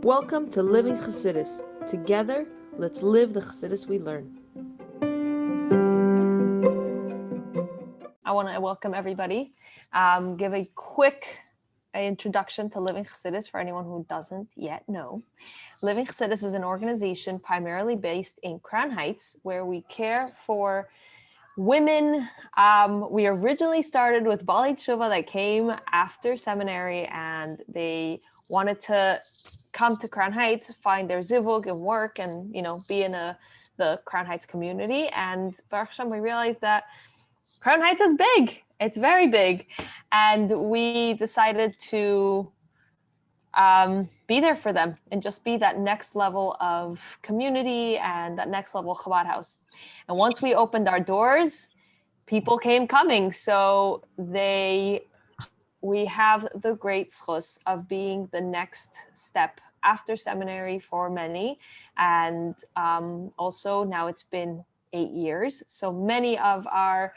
Welcome to Living Chassidus. Together, let's live the Chassidus we learn. I want to welcome everybody. Give a quick introduction to Living Chassidus for anyone who doesn't yet know. Living Chassidus is an organization primarily based in Crown Heights, where we care for women. We originally started with Bali Tshuva that came after seminary, and they wanted to come to Crown Heights, find their zivug and work, and be in the Crown Heights community. And Baruch Hashem, we realized that Crown Heights is big. It's very big. And we decided to be there for them and just be that next level of community and that next level Chabad house. And once we opened our doors, people came coming. So we have the great schus of being the next step after seminary for many. And also now it's been 8 years. So many of our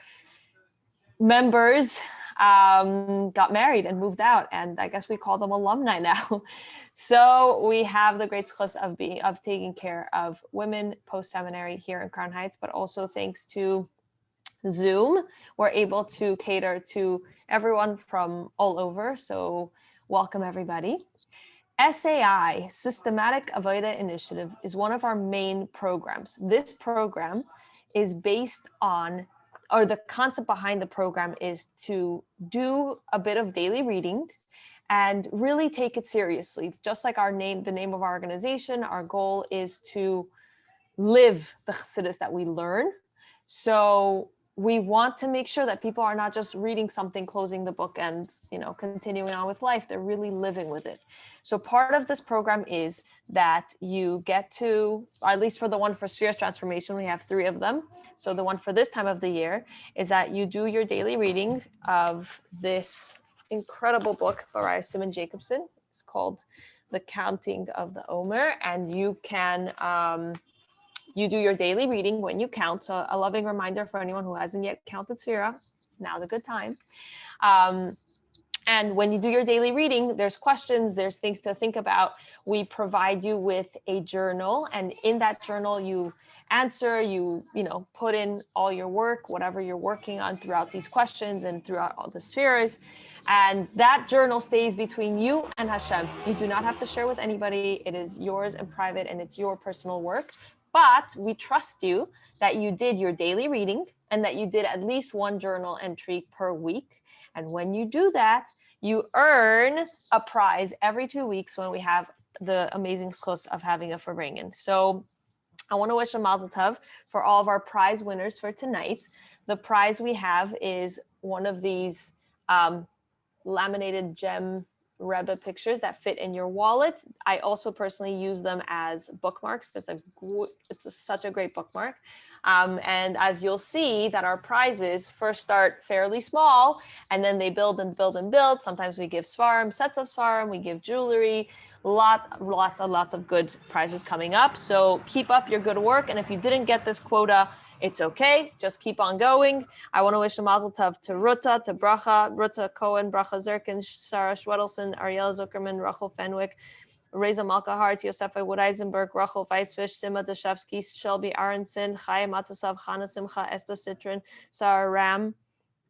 members got married and moved out, and I guess we call them alumni now. So we have the great schus of taking care of women post-seminary here in Crown Heights, but also thanks to Zoom, we're able to cater to everyone from all over. So welcome everybody. SAI, Systematic Avodah Initiative, is one of our main programs. This program is based on, or the concept behind the program is to do a bit of daily reading and really take it seriously. Just like the name of our organization, our goal is to live the chassidus that we learn. So we want to make sure that people are not just reading something, closing the book, and continuing on with life. They're really living with it. So part of this program is that you get to, or at least for the one for Sefira's transformation, we have 3 of them. So the one for this time of the year is that you do your daily reading of this incredible book by Simon Jacobson. It's called The Counting of the Omer, and you can you do your daily reading when you count. So a loving reminder for anyone who hasn't yet counted Sefira, now's a good time. And when you do your daily reading, there's questions, there's things to think about. We provide you with a journal, and in that journal, you answer, you put in all your work, whatever you're working on throughout these questions and throughout all the Sefires. And that journal stays between you and Hashem. You do not have to share with anybody. It is yours and private, and it's your personal work. But we trust you that you did your daily reading and that you did at least one journal entry per week. And when you do that, you earn a prize every 2 weeks when we have the amazing schus of having a farbrengen. So I want to wish a mazel tov for all of our prize winners for tonight. The prize we have is one of these laminated gem Rebbe pictures that fit in your wallet. I also personally use them as bookmarks. It's such a great bookmark. And as you'll see that our prizes first start fairly small, and then they build and build and build. Sometimes we give svarim, sets of svarim, we give jewelry, lots of good prizes coming up. So keep up your good work. And if you didn't get this quota, it's okay. Just keep on going. I want to wish a mazel tov to Ruta, to Ruta Cohen, Bracha Zerkin, Sarah Schwedelson, Ariel Zuckerman, Rachel Fenwick, Reza Malkahart, Yosefa Wood Eisenberg, Rachel Weisfish, Sima Dashevsky, Shelby Aronson, Chaya Matasav, Chana Simcha, Esther Citrin, Sarah Ram,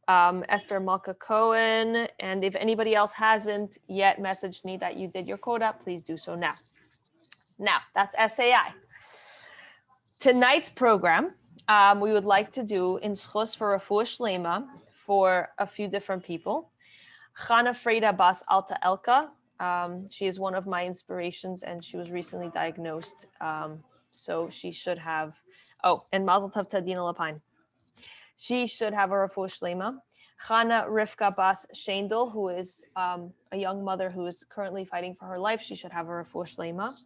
Esther Malka Cohen. And if anybody else hasn't yet messaged me that you did your quota, please do so now. Now, that's SAI. Tonight's program, we would like to do in schus for Refuah Shlema for a few different people. Chana Freda Bas Alta Elka. She is one of my inspirations, and she was recently diagnosed. So she should have, and Mazel Tov Tadina Lapine. She should have a Refuah Shlema. Chana Rivka Bas Shendel, who is a young mother who is currently fighting for her life. She should have a Refuah Shlema.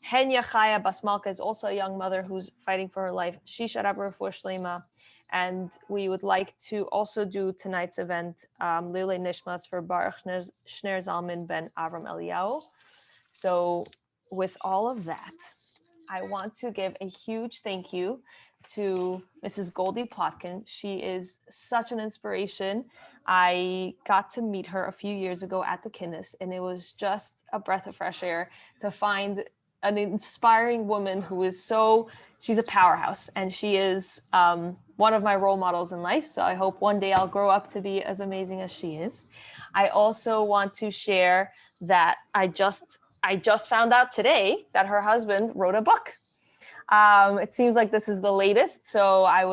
Henya Chaya Basmalka is also a young mother who's fighting for her life. She should have a Refuah Shlema. And we would like to also do tonight's event, Lilei Nishmas for Baruch Shner Zalman ben Avram Eliyahu. So with all of that, I want to give a huge thank you to Mrs. Goldie Plotkin. She is such an inspiration. I got to meet her a few years ago at the Kinnis, and it was just a breath of fresh air to find an inspiring woman who is she's a powerhouse, and she is one of my role models in life. So I hope one day I'll grow up to be as amazing as she is. I also want to share that I just found out today that her husband wrote a book. It seems like this is the latest. So I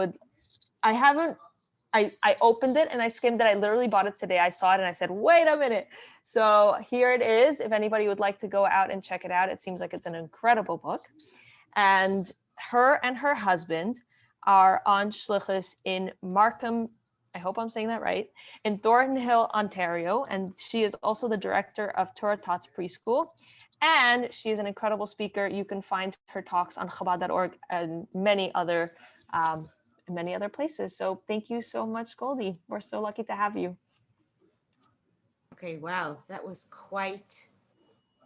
opened it and I skimmed it. I literally bought it today. I saw it and I said, wait a minute. So here it is. If anybody would like to go out and check it out, it seems like it's an incredible book. And her husband are on shluchas in Markham, I hope I'm saying that right, in Thornhill, Ontario. And she is also the director of Torah Tots Preschool. And she is an incredible speaker. You can find her talks on Chabad.org and many other places. So thank you so much, Goldie. We're so lucky to have you. Okay, wow, that was quite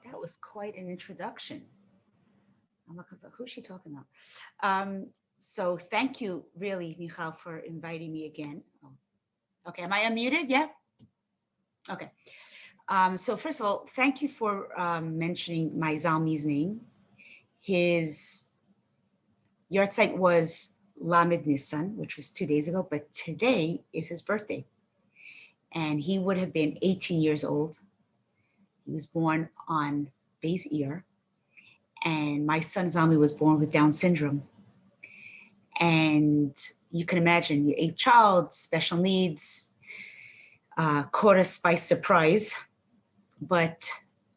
an introduction. Who's she talking about? So thank you, really, Michal, for inviting me again. Oh, okay, am I unmuted? Yeah. Okay. So first of all, thank you for mentioning my Zalmi's name. His yahrzeit was Lamed Nissan, which was 2 days ago, but today is his birthday. And he would have been 18 years old. He was born on Beis Iyar. And my son Zalmi was born with Down syndrome. And you can imagine, you're a child, special needs, caught us by surprise. But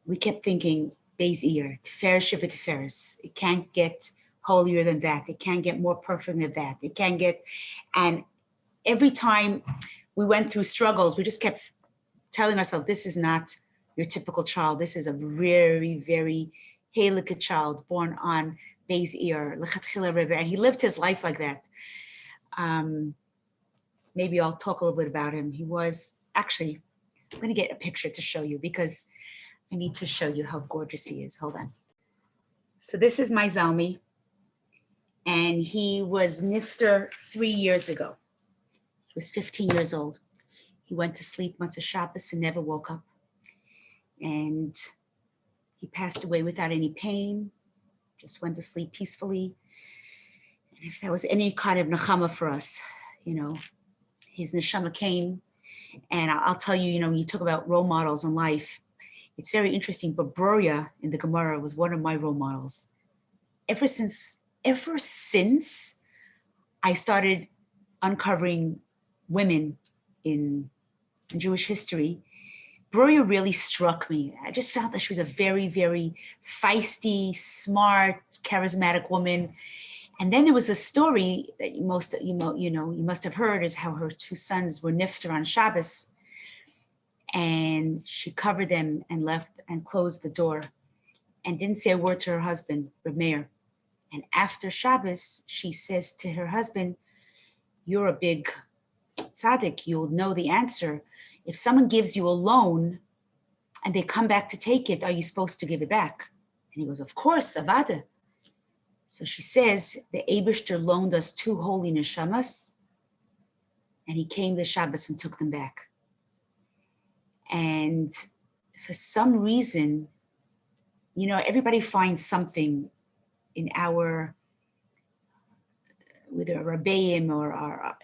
we kept thinking, Beis Iyar, Tiferes, SheBeTiferes. It can't get holier than that. It can't get more perfect than that. It can't get, and every time we went through struggles, we just kept telling ourselves, this is not your typical child. This is a very, very Halakha child born on Beis Iyar, Lechatchila Rebbe, and he lived his life like that. Maybe I'll talk a little bit about him. He was actually, I'm going to get a picture to show you because I need to show you how gorgeous he is. Hold on. So this is my Zalmi, and he was nifter 3 years ago. He was 15 years old. He went to sleep Motzei Shabbos and never woke up. And he passed away without any pain, just went to sleep peacefully. And if there was any kind of nechama for us, you know, his neshama came. And I'll tell you, you know, when you talk about role models in life, it's very interesting. But Broya in the Gemara was one of my role models. Ever since I started uncovering women in Jewish history, Broya really struck me. I just felt that she was a very, very feisty, smart, charismatic woman. And then there was a story that you must have heard, is how her 2 sons were nifter on Shabbos, and she covered them and left and closed the door and didn't say a word to her husband, Reb Meir. And after Shabbos, she says to her husband, "You're a big tzaddik, you'll know the answer. If someone gives you a loan and they come back to take it, are you supposed to give it back?" And he goes, "Of course, avada." So she says, the Eibishter loaned us 2 holy neshamas, and he came to Shabbos and took them back. And for some reason, you know, everybody finds something in our, whether a Rabbeim or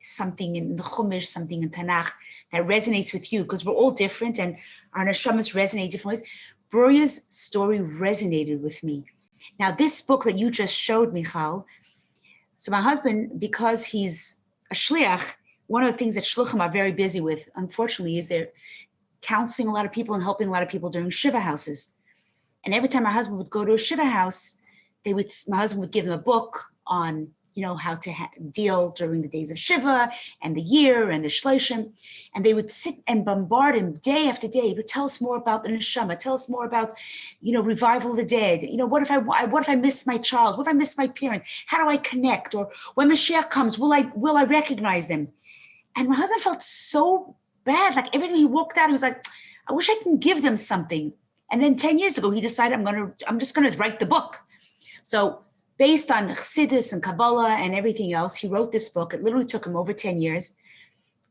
something in the Chumash, something in Tanakh that resonates with you, because we're all different and our neshamas resonate different ways. Broya's story resonated with me. Now, this book that you just showed, Michal, so my husband, because he's a shliach, one of the things that shluchim are very busy with, unfortunately, is they're counseling a lot of people and helping a lot of people during Shiva houses. And every time my husband would go to a Shiva house, my husband would give him a book on, you know, how to deal during the days of Shiva and the year and the Shloshim. And they would sit and bombard him day after day, but tell us more about the neshama, tell us more about, you know, revival of the dead. You know, what if I miss my child? What if I miss my parent? How do I connect? Or when Mashiach comes, will I recognize them? And my husband felt so bad. Like every time he walked out, he was like, I wish I can give them something. And then 10 years ago, he decided I'm just gonna write the book. So based on Chassidus and Kabbalah and everything else, he wrote this book. It literally took him over 10 years.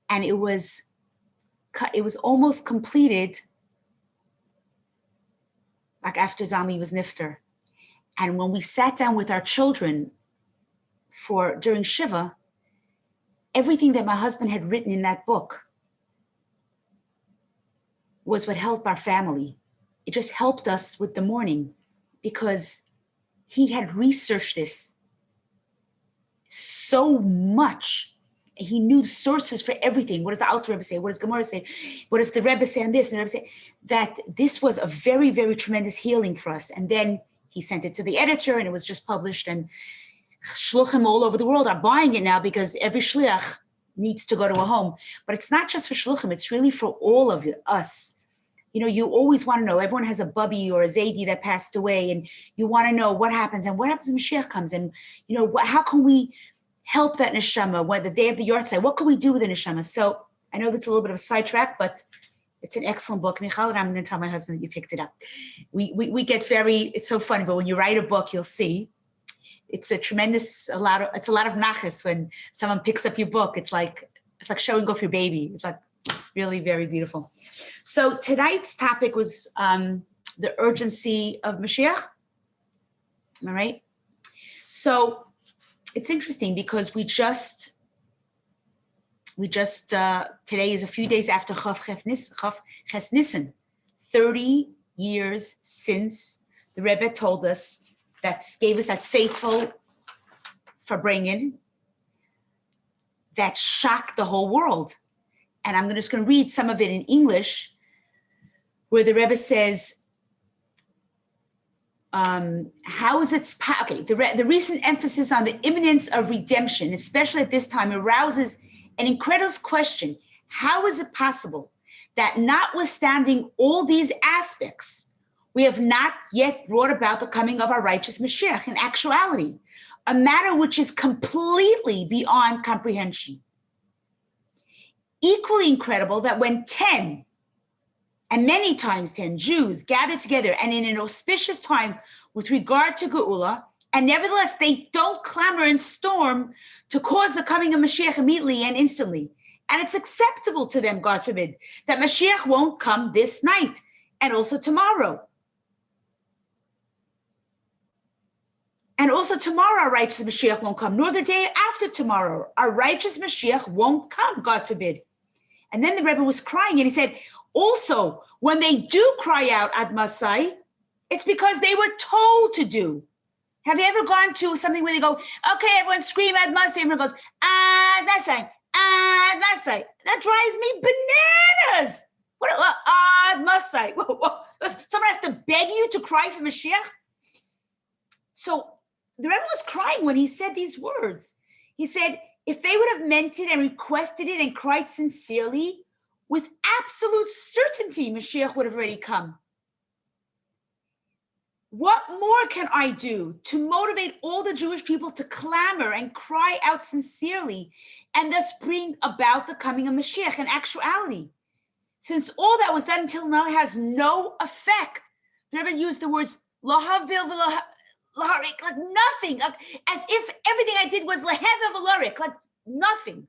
And it was almost completed like after Zalmi was nifter. And when we sat down with our children during Shiva, everything that my husband had written in that book was what helped our family. It just helped us with the mourning because he had researched this so much. He knew sources for everything. What does the Alter Rebbe say? What does Gemara say? What does the Rebbe say on this? And the Rebbe say that this was a very, very tremendous healing for us. And then he sent it to the editor and it was just published, and shluchim all over the world are buying it now because every shliach needs to go to a home. But it's not just for shluchim, it's really for all of us. You know, you always want to know, everyone has a bubby or a zaidi that passed away, and you want to know what happens and what happens when Mashiach comes, and, you know, how can we help that neshama when the day of the yahrzeit? What can we do with the neshama? So I know that's a little bit of a sidetrack, but it's an excellent book. Michal, and I'm going to tell my husband that you picked it up. We get it's so funny, but when you write a book, you'll see it's it's a lot of nachas when someone picks up your book. It's like showing off your baby. It's like really very beautiful. So tonight's topic was the urgency of Mashiach. Am I right? So it's interesting because we just today is a few days after Chav Ches Nisan, 30 years since the Rebbe told us, that gave us that faithful Farbrengen that shocked the whole world. And I'm just going to read some of it in English, where the Rebbe says, how is it, okay, the recent emphasis on the imminence of redemption, especially at this time, arouses an incredulous question. How is it possible that notwithstanding all these aspects, we have not yet brought about the coming of our righteous Mashiach in actuality, a matter which is completely beyond comprehension? Equally incredible that when 10, and many times 10 Jews gathered together and in an auspicious time with regard to Geulah, and nevertheless they don't clamor and storm to cause the coming of Mashiach immediately and instantly. And it's acceptable to them, God forbid, that Mashiach won't come this night and also tomorrow. And also tomorrow our righteous Mashiach won't come, nor the day after tomorrow our righteous Mashiach won't come, God forbid. And then the Rebbe was crying and he said, also, when they do cry out Ad Masai, it's because they were told to do. Have you ever gone to something where they go, okay, everyone scream Ad Masai, everyone goes, Ad Masai, Ad Masai. That drives me bananas. What, Ad Masai? Someone has to beg you to cry for Mashiach? So the Rebbe was crying when he said these words. He said, if they would have meant it and requested it and cried sincerely, with absolute certainty, Mashiach would have already come. What more can I do to motivate all the Jewish people to clamor and cry out sincerely and thus bring about the coming of Mashiach in actuality? Since all that was done until now has no effect. The Rebbe used the words lahavil v'laharik, like nothing, like, as if everything I did was lahev v'laharik, like nothing.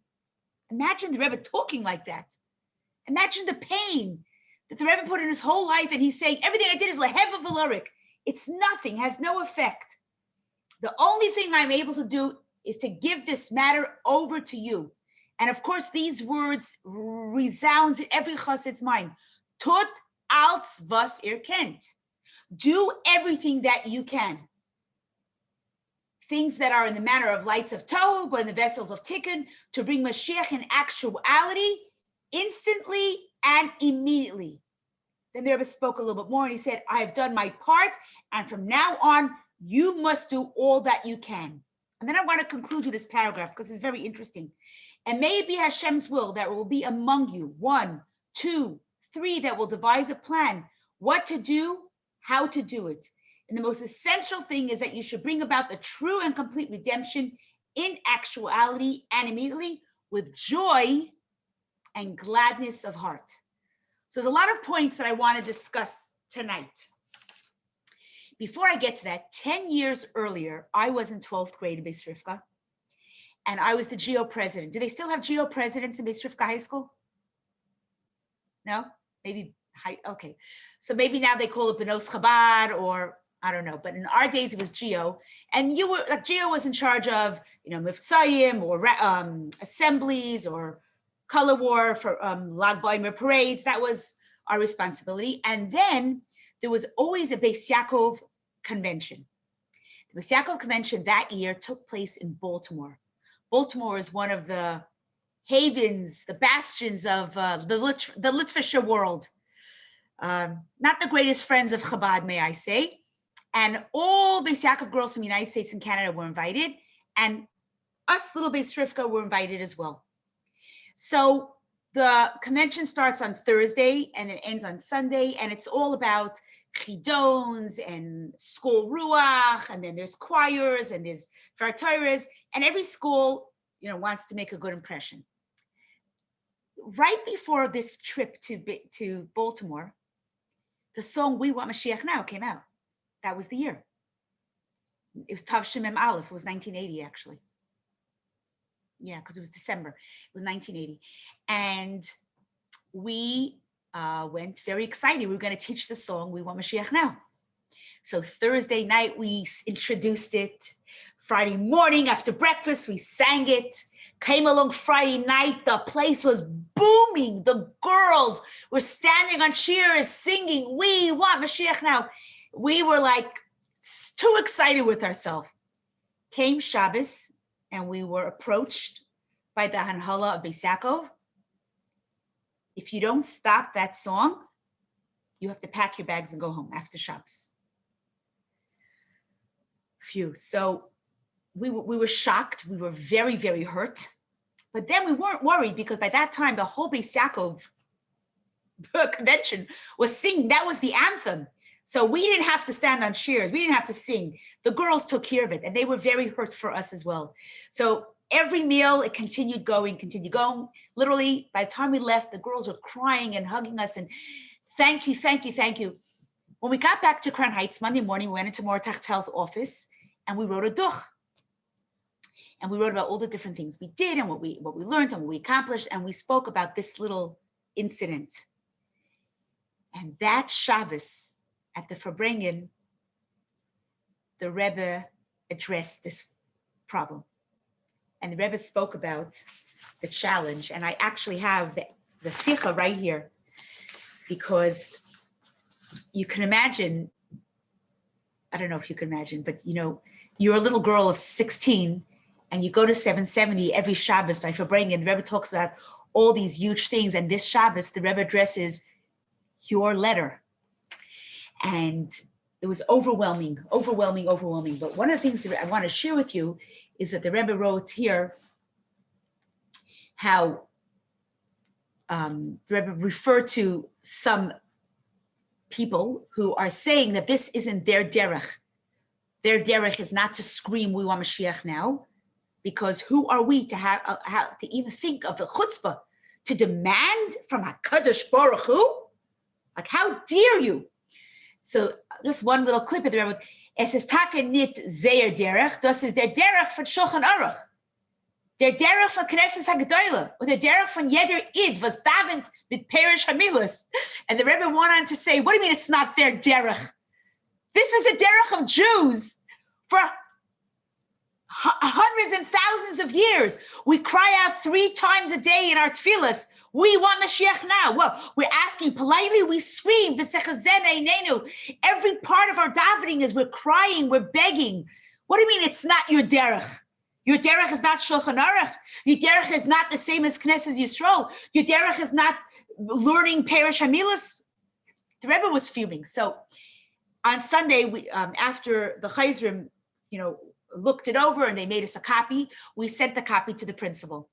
Imagine the Rebbe talking like that. Imagine the pain that the Rebbe put in his whole life, and he's saying, everything I did is lehev v'laharik. It's nothing, has no effect. The only thing I'm able to do is to give this matter over to you. And of course, these words resounds in every chassid's mind. Tut als was kennt. Do everything that you can. Things that are in the manner of lights of tohu, but in the vessels of tikkun, to bring Mashiach in actuality, instantly and immediately. Then the Rebbe spoke a little bit more and he said, I have done my part, and from now on, you must do all that you can. And then I want to conclude with this paragraph because it's very interesting. And may it be Hashem's will that will be among you 1, 2, 3 that will devise a plan, what to do, how to do it. And the most essential thing is that you should bring about the true and complete redemption in actuality and immediately with joy and gladness of heart. So there's a lot of points that I want to discuss tonight. before I get to that, 10 years earlier, I was in 12th grade in Beis Rivka, and I was the GO president. Do they still have GO presidents in Beis Rivka High School? No? Maybe, okay. So maybe now they call it Benos Chabad, or I don't know, but in our days it was GO, and you were like, GO was in charge of, Miftzayim or assemblies or color war for Lag Baimer parades. That was our responsibility. And then there was always a Beis Yaakov convention. The Beis Yaakov convention that year took place in Baltimore. Baltimore is one of the havens, the bastions of the Litvischer world. Not the greatest friends of Chabad, may I say. And all Beis Yaakov girls from the United States and Canada were invited, and us little Beis Rivka were invited as well. So the convention starts on Thursday and it ends on Sunday, and it's all about chidons and school ruach, and then there's choirs and there's SheBeTiferes, and every school, wants to make a good impression. Right before this trip to Baltimore, the song "We Want Mashiach Now" came out. That was the year. It was Tav Shemem Aleph. It was 1980, actually. Yeah, because it was December. It was 1980. And we went very excited. We were going to teach the song, "We Want Mashiach Now." So Thursday night, we introduced it. Friday morning after breakfast, we sang it. Came along Friday night, the place was booming. The girls were standing on chairs singing, "We want Mashiach now." We were like too excited with ourselves. Came Shabbos, and we were approached by the Hanhala of Beis Yaakov. If you don't stop that song, you have to pack your bags and go home after Shabbos. Phew. So we were shocked. We were very, very hurt. But then we weren't worried, because by that time, the whole Beis Yaakov convention was singing. That was the anthem. So we didn't have to stand on chairs. We didn't have to sing. The girls took care of it, and they were very hurt for us as well. So every meal, it continued going. Literally, by the time we left, the girls were crying and hugging us and thank you, thank you, thank you. When we got back to Crown Heights Monday morning, we went into Mor Tachtel's office and we wrote a duch. And we wrote about all the different things we did and what we learned and what we accomplished. And we spoke about this little incident. And that Shabbos at the Farbrengen, the Rebbe addressed this problem. And the Rebbe spoke about the challenge. And I actually have the sikha right here, because you can imagine, I don't know if you can imagine, but you're a little girl of 16 and you go to 770 every Shabbos by Farbrengen, and the Rebbe talks about all these huge things. And this Shabbos, the Rebbe addresses your letter. And it was overwhelming. But one of the things that I want to share with you is that the Rebbe wrote here how the Rebbe referred to some people who are saying that this isn't their derech. Their derech is not to scream, "We want Mashiach now," because who are we to have to even think of the chutzpah to demand from HaKadosh Baruch Hu? Like, how dare you? So just one little clip of the Rebbe. Es ist take nit zeir derech, das ist der derech von Shulchan Aruch. Der derech von Knesset HaGedolah, or der derech von jeder Id was davent mit Perish Hamilas. And the Rebbe went on to say, what do you mean it's not their derech? This is the derech of Jews for hundreds and thousands of years. We cry out 3 times a day in our tefillas, "We want Mashiach now." Well, we're asking politely, we scream, every part of our davening is we're crying, we're begging. What do you mean it's not your derech? Your derech is not Shulchan Aruch. Your derech is not the same as Knesset Yisrael. Your derech is not learning Perish Hamilas. The Rebbe was fuming. So on Sunday, we after the Chayzrim, looked it over and they made us a copy, we sent the copy to the principal.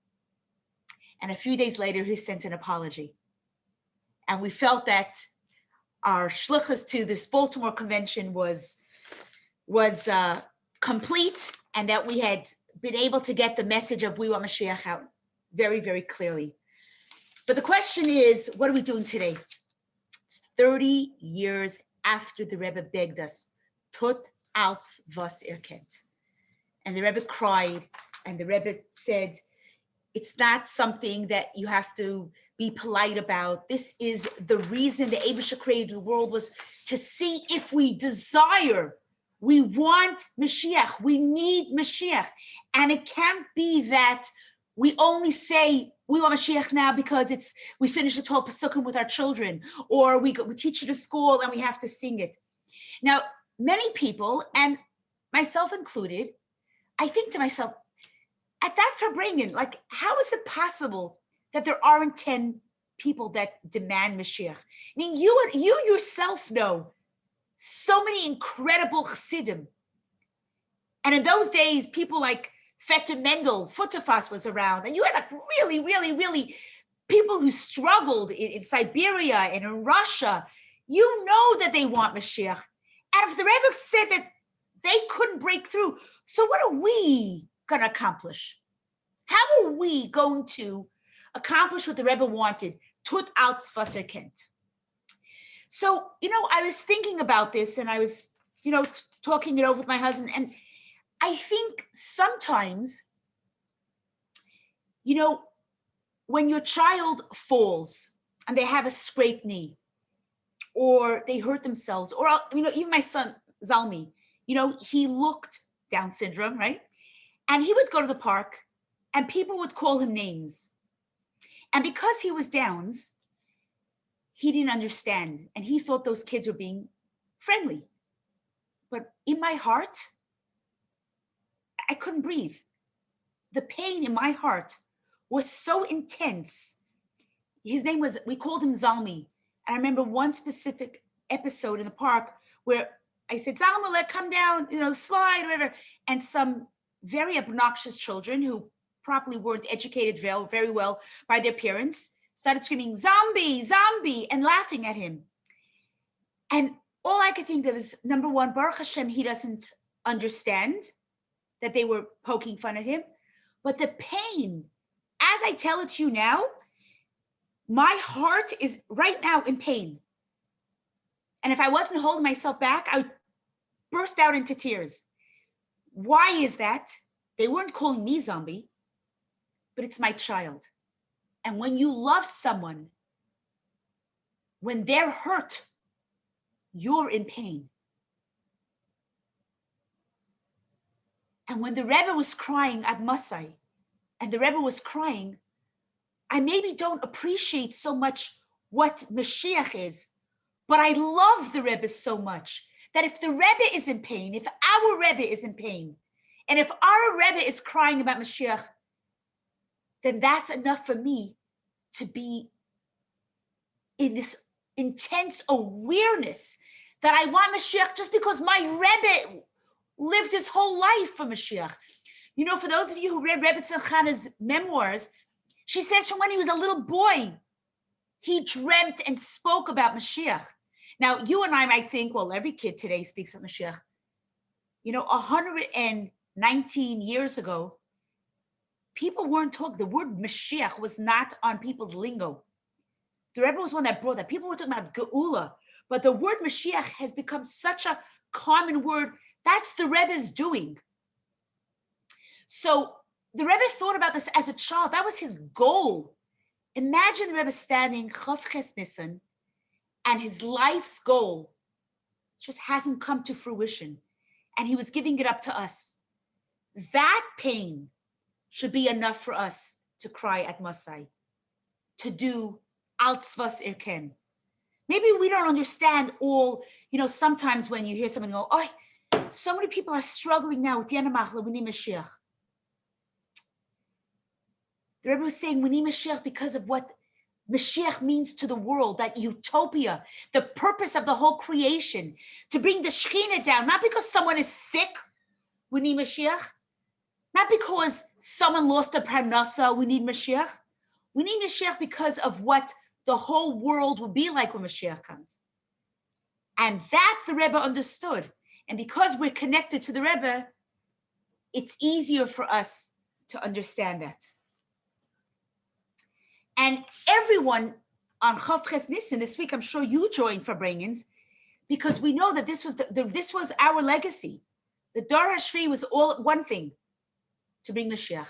And a few days later, he sent an apology. And we felt that our shluchahs to this Baltimore convention was complete, and that we had been able to get the message of "We want Mashiach" out very, very clearly. But the question is, what are we doing today? It's 30 years after the Rebbe begged us tut als was kennt. And the Rebbe cried, and the Rebbe said, it's not something that you have to be polite about. This is the reason the Eibusha created the world, was to see if we desire, we want Mashiach, we need Mashiach. And it can't be that we only say we want Mashiach now because we finish the 12 Pesukim with our children, or we teach it to school and we have to sing it. Now, many people, and myself included, I think to myself, at that Farbrengen, like, how is it possible that there aren't 10 people that demand Mashiach? I mean, you yourself know so many incredible Chassidim. And in those days, people like Fetter Mendel, Futterfass was around, and you had like really, really, really people who struggled in Siberia and in Russia. You know that they want Mashiach. And if the Rebbe said that they couldn't break through, so what are we going to accomplish? How are we going to accomplish what the Rebbe wanted? Tut als was kennt. So, I was thinking about this, and I was, talking it over with my husband, and I think sometimes, when your child falls and they have a scraped knee, or they hurt themselves, or, even my son, Zalmi, he looked Down syndrome, right? And he would go to the park and people would call him names. And because he was Downs, he didn't understand. And he thought those kids were being friendly. But in my heart, I couldn't breathe. The pain in my heart was so intense. His name was, we called him Zalmi. And I remember one specific episode in the park where I said, Zalmi, come down, slide, whatever. And some very obnoxious children who probably weren't educated very well by their parents started screaming, zombie, zombie, and laughing at him. And all I could think of is, number one, Baruch Hashem, he doesn't understand that they were poking fun at him. But the pain, as I tell it to you now, my heart is right now in pain. And if I wasn't holding myself back, I would burst out into tears. Why is that? They weren't calling me zombie, but it's my child. And when you love someone, when they're hurt, you're in pain. And when the Rebbe was crying at Masai, and the Rebbe was crying, I maybe don't appreciate so much what Mashiach is, but I love the Rebbe so much that if the Rebbe is in pain, if our Rebbe is in pain, and if our Rebbe is crying about Mashiach, then that's enough for me to be in this intense awareness that I want Mashiach just because my Rebbe lived his whole life for Mashiach. For those of you who read Rebbe Tzimchana's memoirs, she says from when he was a little boy, he dreamt and spoke about Mashiach. Now, you and I might think, well, every kid today speaks of Mashiach. 119 years ago, people weren't talking. The word Mashiach was not on people's lingo. The Rebbe was one that brought that. People were talking about Geulah, but the word Mashiach has become such a common word. That's the Rebbe's doing. So the Rebbe thought about this as a child. That was his goal. Imagine the Rebbe standing Chav Ches Nisan, and his life's goal just hasn't come to fruition, and he was giving it up to us. That pain should be enough for us to cry at Masai, to do als was ken. Maybe we don't understand all, sometimes when you hear someone go, oh, so many people are struggling now with Yana Machla, we need Mashiach. The Rebbe was saying we need Mashiach because of what Mashiach means to the world, that utopia, the purpose of the whole creation, to bring the Shekhinah down, not because someone is sick, we need Mashiach, not because someone lost a parnasa, we need Mashiach. We need Mashiach because of what the whole world will be like when Mashiach comes. And that the Rebbe understood. And because we're connected to the Rebbe, it's easier for us to understand that. And everyone on Chav Ches Nisan this week, I'm sure you joined Farbrengens, because we know that this was this was our legacy. The Dor HaShvi was all one thing, to bring Mashiach.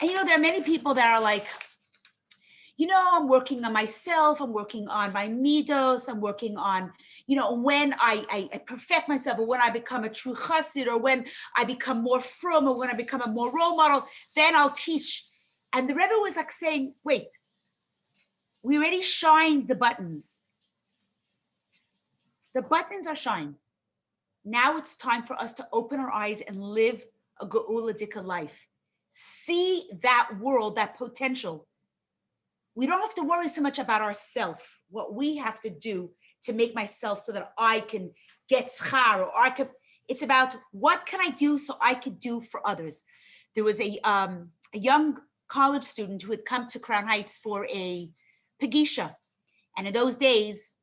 And there are many people that are like, I'm working on myself, I'm working on my midos, I'm working on, when I perfect myself, or when I become a true chassid, or when I become more frum, or when I become a more role model, then I'll teach. And the Rebbe was like saying, wait, we already shined the buttons. The buttons are shined. Now it's time for us to open our eyes and live a Geulah Dika life. See that world, that potential. We don't have to worry so much about ourselves, what we have to do to make myself so that I can get schar, or it's about what can I do so I could do for others. There was a young college student who had come to Crown Heights for a Pagisha. And in those days,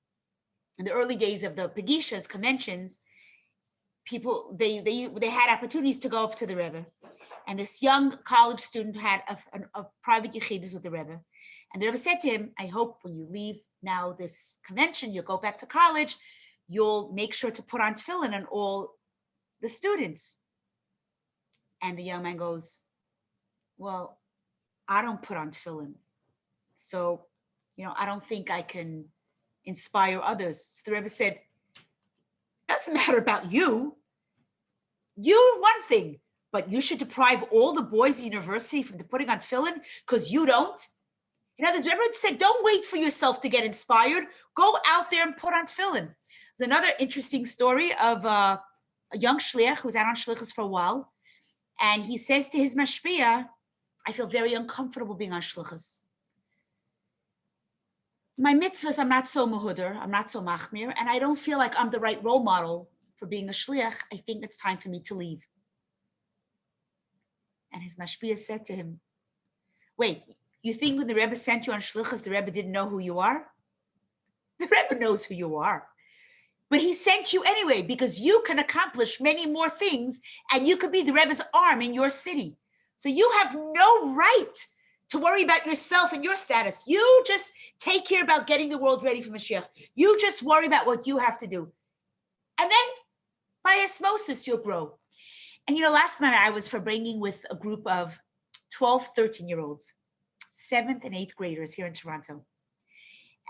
in the early days of the Pagishas, conventions, people, they had opportunities to go up to the Rebbe. And this young college student had a private yechidus with the Rebbe. And the Rebbe said to him, I hope when you leave now this convention, you'll go back to college, you'll make sure to put on tefillin on all the students. And the young man goes, well, I don't put on tefillin. So, I don't think I can inspire others. So the Rebbe said, doesn't matter about you. You're one thing, but you should deprive all the boys at university from putting on tefillin because you don't. In other words, Rebbe said, don't wait for yourself to get inspired. Go out there and put on tefillin. There's another interesting story of a young shliach who was out on shlichus for a while. And he says to his mashpia, I feel very uncomfortable being on shlichus. My mitzvahs, I'm not so muhuder, I'm not so machmir, and I don't feel like I'm the right role model for being a shliach. I think it's time for me to leave. And his mashpia said to him, wait, you think when the Rebbe sent you on shlichus, the Rebbe didn't know who you are? The Rebbe knows who you are. But he sent you anyway because you can accomplish many more things and you could be the Rebbe's arm in your city. So you have no right to worry about yourself and your status. You just take care about getting the world ready for Mashiach. You just worry about what you have to do. And then by osmosis, you'll grow. And last night I was bringing with a group of 12, 13-year-olds, 7th and 8th graders here in Toronto.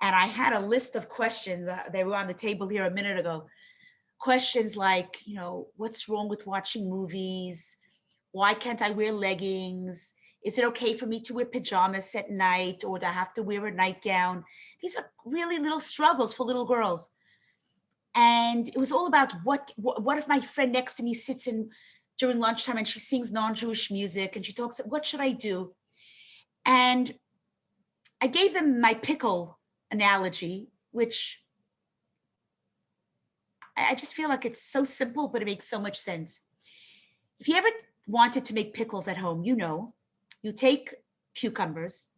And I had a list of questions. They were on the table here a minute ago. Questions like, what's wrong with watching movies? Why can't I wear leggings? Is it okay for me to wear pajamas at night, or do I have to wear a nightgown? These are really little struggles for little girls. And it was all about what if my friend next to me sits in during lunchtime and she sings non-Jewish music and she talks, what should I do? And I gave them my pickle analogy, which I just feel like it's so simple, but it makes so much sense. If you ever wanted to make pickles at home, you take cucumbers,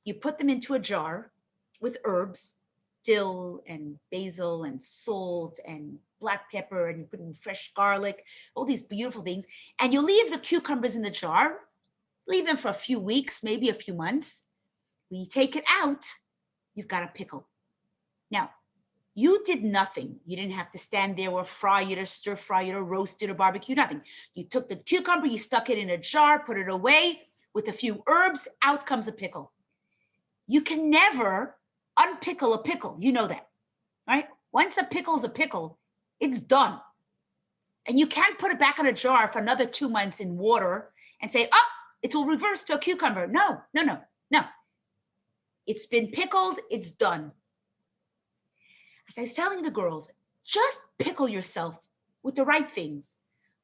you put them into a jar with herbs, dill and basil and salt and black pepper, and you put in fresh garlic, all these beautiful things. And you leave the cucumbers in the jar, leave them for a few weeks, maybe a few months. When you take it out, you've got a pickle. Now, you did nothing. You didn't have to stand there or fry it or stir fry it or roast it or barbecue, nothing. You took the cucumber, you stuck it in a jar, put it away with a few herbs, out comes a pickle. You can never unpickle a pickle. You know that, right? Once a pickle is a pickle, it's done. And you can't put it back in a jar for another 2 months in water and say, oh, it will reverse to a cucumber. No. It's been pickled, it's done. As I was telling the girls, just pickle yourself with the right things.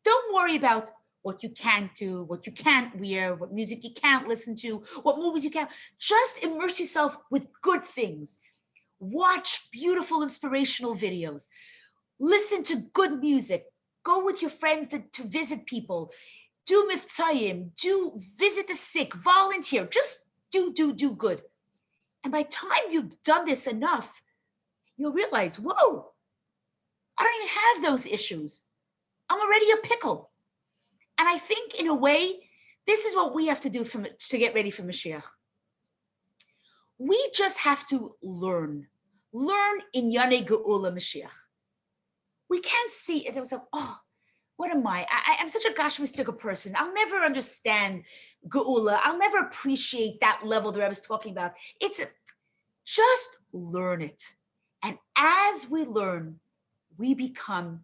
Don't worry about what you can't do, what you can't wear, what music you can't listen to, what movies you can't. Just immerse yourself with good things. Watch beautiful inspirational videos. Listen to good music. Go with your friends to visit people. Do miftzayim, visit the sick, volunteer. Just do good. And by the time you've done this enough, you'll realize, whoa, I don't even have those issues. I'm already a pickle. And I think in a way, this is what we have to do to get ready for Mashiach. We just have to learn in Yanei Geulah Mashiach. we can't see. There was like, oh, what am I? I'm such a gashmistika person. I'll never understand Geulah. I'll never appreciate that level that I was talking about. Just learn it. And as we learn, we become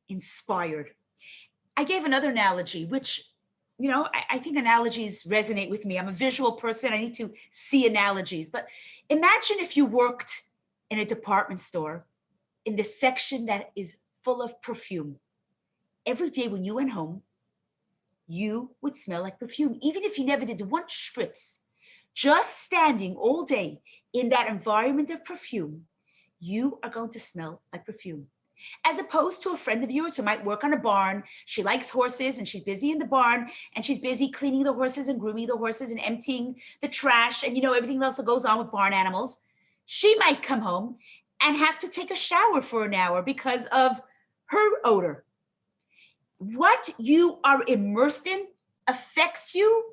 inspired. I gave another analogy, which, I think analogies resonate with me. I'm a visual person. I need to see analogies. But imagine if you worked in a department store in the section that is full of perfume. Every day when you went home, you would smell like perfume, even if you never did one spritz. Just standing all day in that environment of perfume, you are going to smell like perfume. As opposed to a friend of yours who might work on a barn. She likes horses and she's busy in the barn and she's busy cleaning the horses and grooming the horses and emptying the trash and everything else that goes on with barn animals. She might come home and have to take a shower for an hour because of her odor. What you are immersed in affects you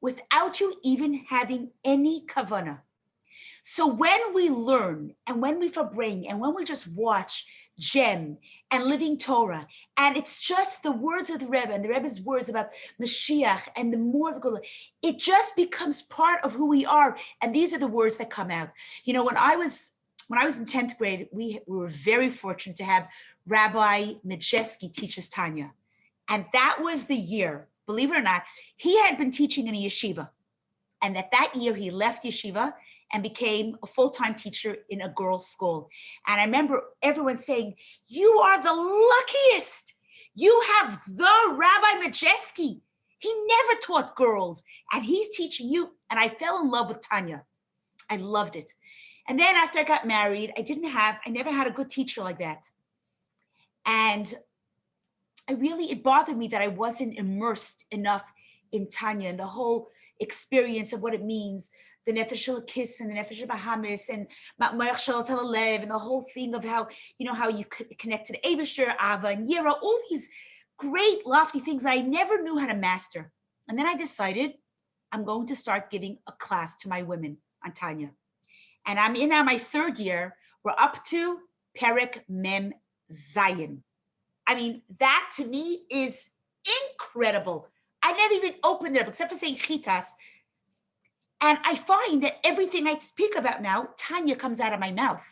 without you even having any kavanah. So when we learn and when we bring and when we just watch Gem and Living Torah, and it's just the words of the Rebbe and the Rebbe's words about Mashiach and the more of the Geulah, it just becomes part of who we are. And these are the words that come out. When I was in 10th grade, we were very fortunate to have Rabbi Majeski teach us Tanya. And that was the year, believe it or not, he had been teaching in a yeshiva. And that year he left yeshiva and became a full-time teacher in a girls' school. And I remember everyone saying, you are the luckiest. You have the Rabbi Majeski. He never taught girls and he's teaching you. And I fell in love with Tanya. I loved it. And then after I got married, I never had a good teacher like that. And it bothered me that I wasn't immersed enough in Tanya and the whole experience of what it means, the nefesh kiss and the nefesh bahamis and and the whole thing of how you connect to the Eibishter, Ava and Yira, all these great lofty things that I never knew how to master. And then I decided I'm going to start giving a class to my women on Tanya. And I'm in my third year. We're up to Perek Mem Zayin. I mean, that to me is incredible. I never even opened it up except for saying chitas. And I find that everything I speak about now, Tanya comes out of my mouth.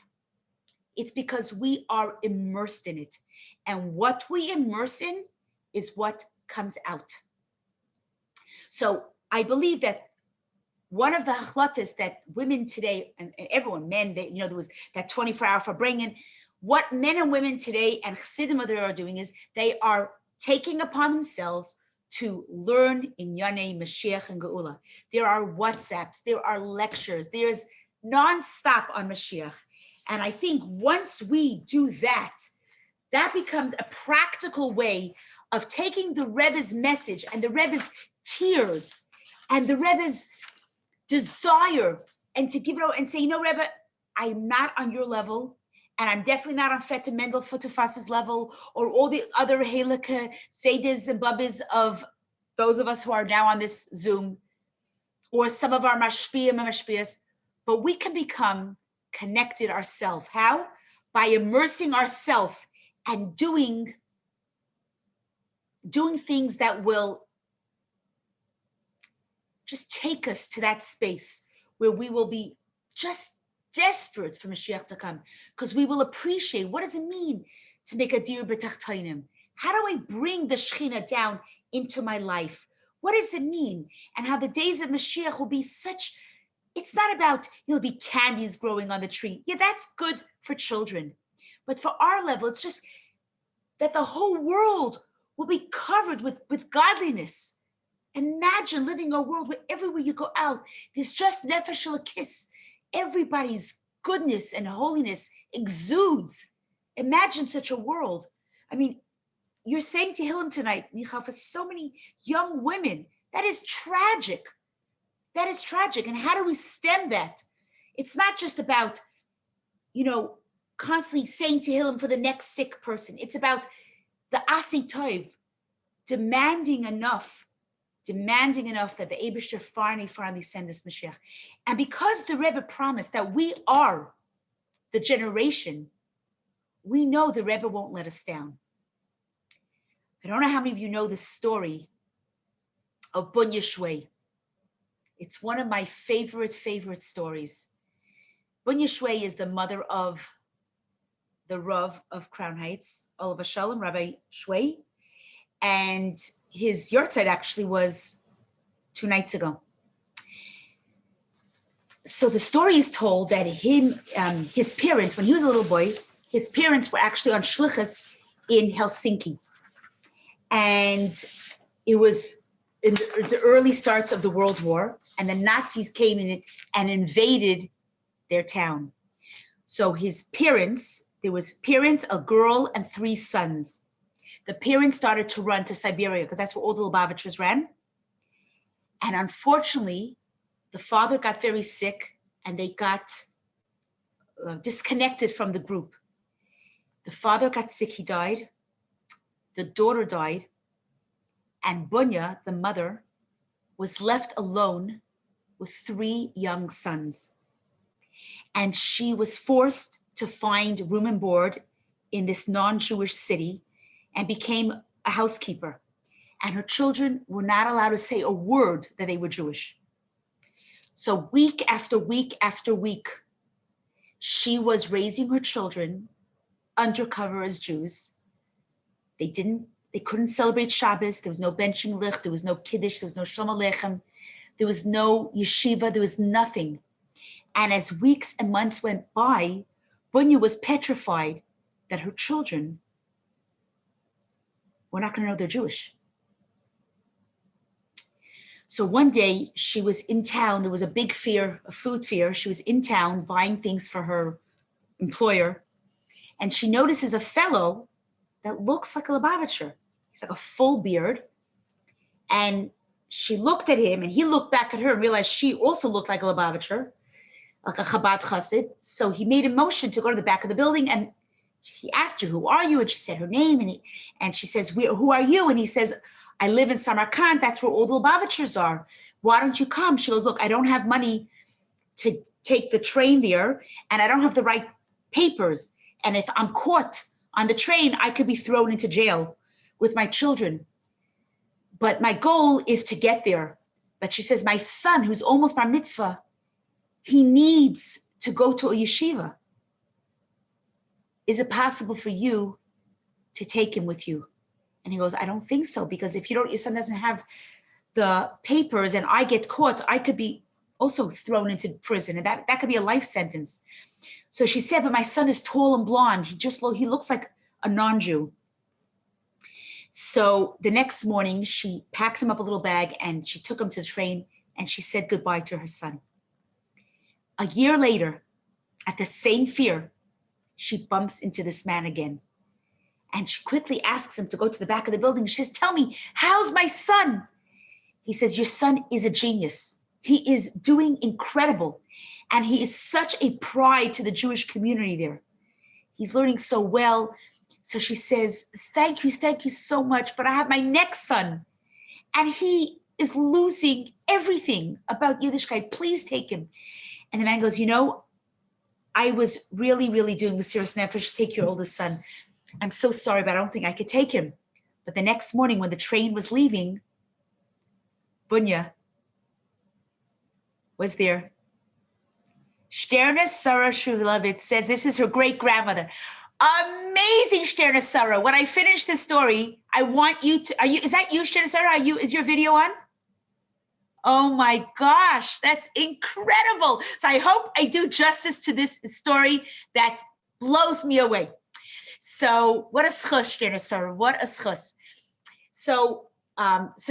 It's because we are immersed in it. And what we immerse in is what comes out. So I believe that one of the halatas that women today, and everyone, men, there was that 24-hour for bringing, what men and women today and Chassidim are doing is they are taking upon themselves to learn in Yanei, Mashiach, and Geulah. There are WhatsApps, there are lectures, there's nonstop on Mashiach. And I think once we do that, that becomes a practical way of taking the Rebbe's message and the Rebbe's tears and the Rebbe's desire and to give it out and say, Rebbe, I'm not on your level. And I'm definitely not on Feta Mendel Futufas's level or all these other Halakha, Seidas and Babas of those of us who are now on this Zoom, or some of our Mashpiyah and Mashpiyahs, but we can become connected ourselves. How? By immersing ourselves and doing things that will just take us to that space where we will be just desperate for Mashiach to come, because we will appreciate what does it mean to make a dir b'tachtainim. How do I bring the Shekhinah down into my life? What does it mean? And how the days of Mashiach will be such, it's not about, there'll be candies growing on the tree. Yeah, that's good for children. But for our level, it's just that the whole world will be covered with godliness. Imagine living a world where everywhere you go out, there's just nefesh kiss. Everybody's goodness and holiness exudes. Imagine such a world. I mean, you're saying Tehillim tonight, Michal, for so many young women. That is tragic. That is tragic. And how do we stem that? It's not just about, constantly saying Tehillim for the next sick person. It's about the Asay Tov, demanding enough that the Eibishter finally send us Mashiach. And because the Rebbe promised that we are the generation, we know the Rebbe won't let us down. I don't know how many of you know the story of Bunya Shway. It's one of my favorite stories. Bunya Shway is the mother of the Rav of Crown Heights, Olav Shalom, Rabbi Shway. And his yahrzeit actually was 2 nights ago. So the story is told that his parents, when he was a little boy, his parents were actually on shluchas in Helsinki. And it was in the early starts of the World War, and the Nazis came in and invaded their town. So his parents, there was parents, a girl, and 3 sons. The parents started to run to Siberia because that's where all the Lubavitchers ran. And unfortunately, the father got very sick and they got disconnected from the group. The father got sick, he died. The daughter died. And Bunya, the mother, was left alone with 3 young sons. And she was forced to find room and board in this non-Jewish city and became a housekeeper. And her children were not allowed to say a word that they were Jewish. So week after week after week, she was raising her children undercover as Jews. They couldn't celebrate Shabbos. There was no benching lich. There was no kiddush. There was no shalom aleichem. There was no yeshiva. There was nothing. And as weeks and months went by, Bunya was petrified that her children were not going to know they're Jewish. So one day she was in town. There was a big fear, a food fear. She was in town buying things for her employer. And she notices a fellow that looks like a Lubavitcher. He's like a full beard. And she looked at him and he looked back at her and realized she also looked like a Lubavitcher, like a Chabad Chassid. So he made a motion to go to the back of the building and he asked her, "Who are you?" And she said her name. And she says, "Who are you?" And he says, "I live in Samarkand. That's where all the Lubavitchers are. Why don't you come?" She goes, "Look, I don't have money to take the train there and I don't have the right papers. And if I'm caught on the train, I could be thrown into jail with my children. But my goal is to get there." But she says, "My son, who's almost bar mitzvah, he needs to go to a yeshiva. Is it possible for you to take him with you?" And he goes, "I don't think so, because if your son doesn't have the papers and I get caught, I could be also thrown into prison, and that could be a life sentence." So she said, "But my son is tall and blonde. He looks like a non-Jew." So the next morning, she packed him up a little bag and she took him to the train and she said goodbye to her son. A year later, at the same fair, she bumps into this man again. And she quickly asks him to go to the back of the building. She says, "Tell me, how's my son?" He says, "Your son is a genius. He is doing incredible. And he is such a pride to the Jewish community there. He's learning so well." So she says, thank you so much. But I have my next son and he is losing everything about Yiddishkeit. Please take him." And the man goes, "I was really, really doing Mesiras Nefesh to take your oldest son. I'm so sorry, but I don't think I could take him." But the next morning when the train was leaving, Bunya was there. Shterna Sarah Shulevitz says this is her great grandmother. Amazing, Shterna Sarah. When I finish this story, I want you to, is that you, Shterna Sarah? Is your video on? Oh my gosh, that's incredible. So I hope I do justice to this story that blows me away. So what a schus, Shterna Sarah, what a schus. So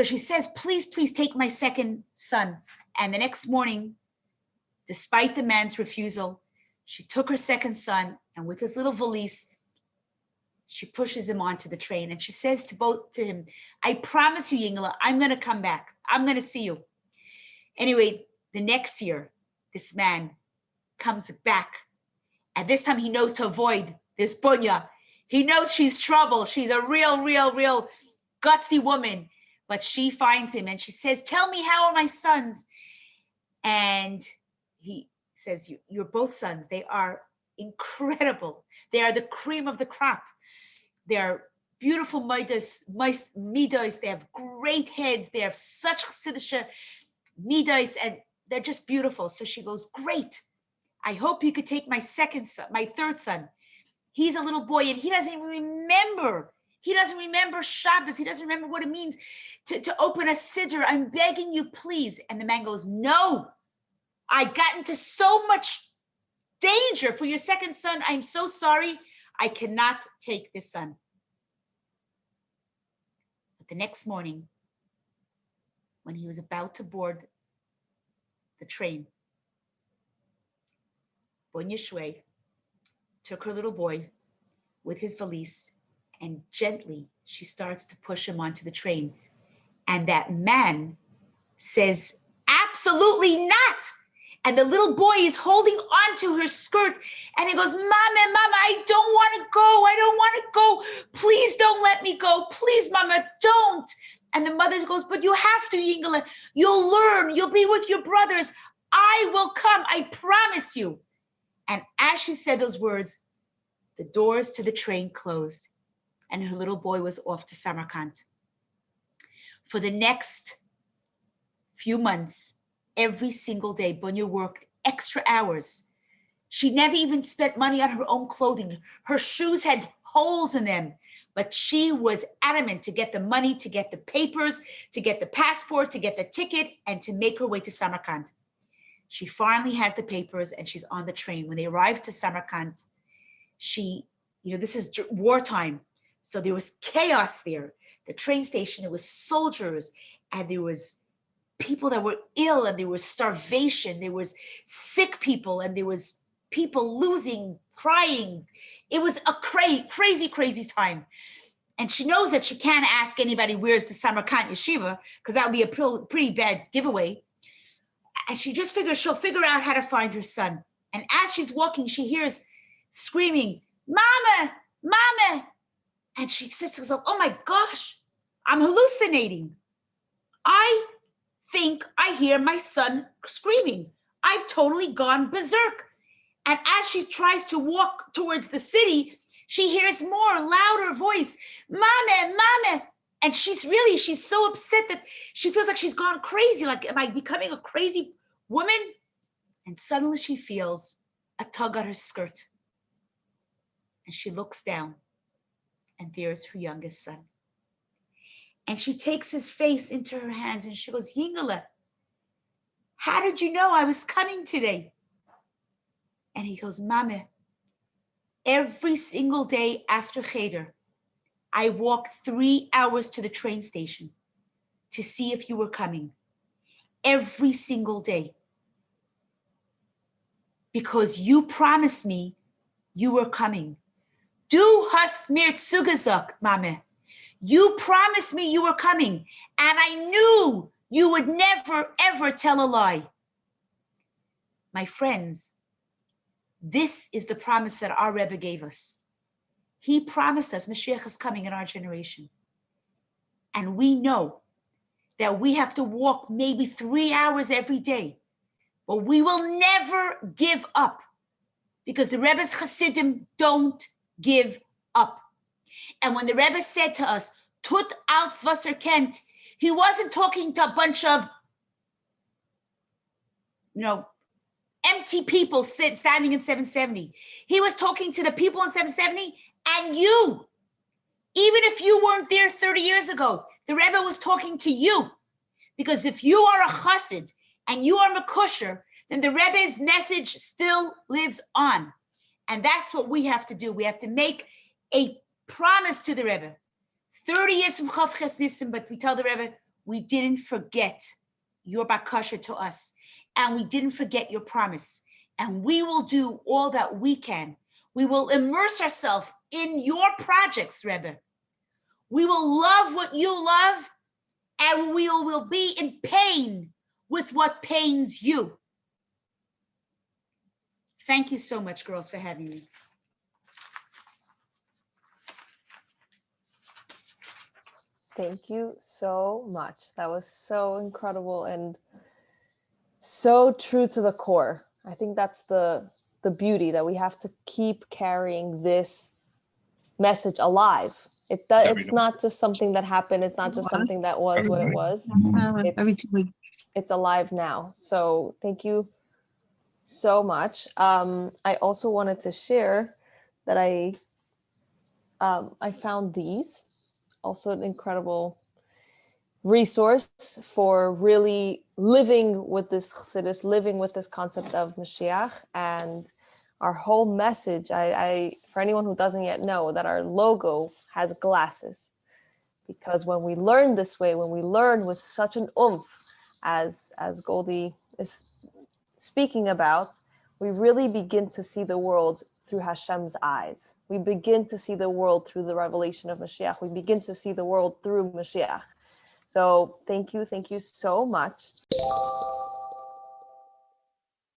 she says, please take my second son. And the next morning, despite the man's refusal, she took her second son and with his little valise, she pushes him onto the train and she says to him, "I promise you, Geulah, I'm going to come back. I'm going to see you." Anyway, the next year, this man comes back. And this time he knows to avoid this Bunya. He knows she's trouble. She's a real gutsy woman. But she finds him and she says, "Tell me, how are my sons?" And he says, "You're both sons. They are incredible. They are the cream of the crop. They are beautiful midas. They have great heads. They have such chassidische midas, and they're just beautiful. So she goes, great. I hope you could take my third son. He's a little boy, and he doesn't even remember. He doesn't remember Shabbos. He doesn't remember what it means to open a siddur. I'm begging you, please. And the man goes, no, I got into so much danger for your second son. I'm so sorry. I cannot take this son. But the next morning, when he was about to board the train, Bonya Shway took her little boy with his valise, and gently she starts to push him onto the train. And that man says, absolutely not. And the little boy is holding onto her skirt, and he goes, Mama, I don't want to go. I don't want to go. Please don't let me go. Please, Mama, don't. And the mother goes, but you have to, Geulah. You'll learn. You'll be with your brothers. I will come. I promise you. And as she said those words, the doors to the train closed, and her little boy was off to Samarkand. For the next few months, every single day, Bonya worked extra hours. She never even spent money on her own clothing. Her shoes had holes in them, but she was adamant to get the money, to get the papers, to get the passport, to get the ticket, and to make her way to Samarkand. She finally has the papers, and she's on the train. When they arrived to Samarkand, this is wartime, so there was chaos there. The train station, there was soldiers, and there was people that were ill, and there was starvation, there was sick people, and there was people losing, crying. It was a crazy time. And she knows that she can't ask anybody, where's the Samarkand yeshiva, because that would be a pretty bad giveaway. And she just figures she'll figure out how to find her son. And as she's walking, she hears screaming, Mama. And she says to herself, oh my gosh, I'm hallucinating. I think I hear my son screaming. I've totally gone berserk. And as she tries to walk towards the city, she hears more louder voice, Mama. And she's so upset that she feels like she's gone crazy. Like, am I becoming a crazy woman? And suddenly she feels a tug on her skirt. And she looks down, and there's her youngest son. And she takes his face into her hands, and she goes, Geulah, how did you know I was coming today? And he goes, Mama, every single day after Cheder, I walked 3 hours to the train station to see if you were coming. Every single day. Because you promised me you were coming. Du hast mir zugesagt, Mama. You promised me you were coming, and I knew you would never, ever tell a lie. My friends, this is the promise that our Rebbe gave us. He promised us Mashiach is coming in our generation. And we know that we have to walk maybe 3 hours every day, but we will never give up, because the Rebbe's Chassidim don't give up. And when the Rebbe said to us, Tut als Wasser kennt, he wasn't talking to a bunch of, empty people standing in 770. He was talking to the people in 770 and you. Even if you weren't there 30 years ago, the Rebbe was talking to you. Because if you are a chassid and you are Mekusher, then the Rebbe's message still lives on. And that's what we have to do. We have to make a promise to the Rebbe. 30 years from Chav Ches Nisim, but we tell the Rebbe, we didn't forget your bakasha to us. And we didn't forget your promise. And we will do all that we can. We will immerse ourselves in your projects, Rebbe. We will love what you love, and we will be in pain with what pains you. Thank you so much, girls, for having me. Thank you so much. That was so incredible and so true to the core. I think that's the the beauty that we have to keep carrying this message alive. It's not just something that happened. It's not just something that was what it was. It's alive now. So thank you so much. I also wanted to share that I found these, also an incredible resource for really living with this chassidus, living with this concept of Mashiach. And our whole message, I for anyone who doesn't yet know, that our logo has glasses. Because when we learn this way, when we learn with such an oomph, as Goldie is speaking about, we really begin to see the world through Hashem's eyes. We begin to see the world through the revelation of Mashiach. We begin to see the world through Mashiach. So thank you so much.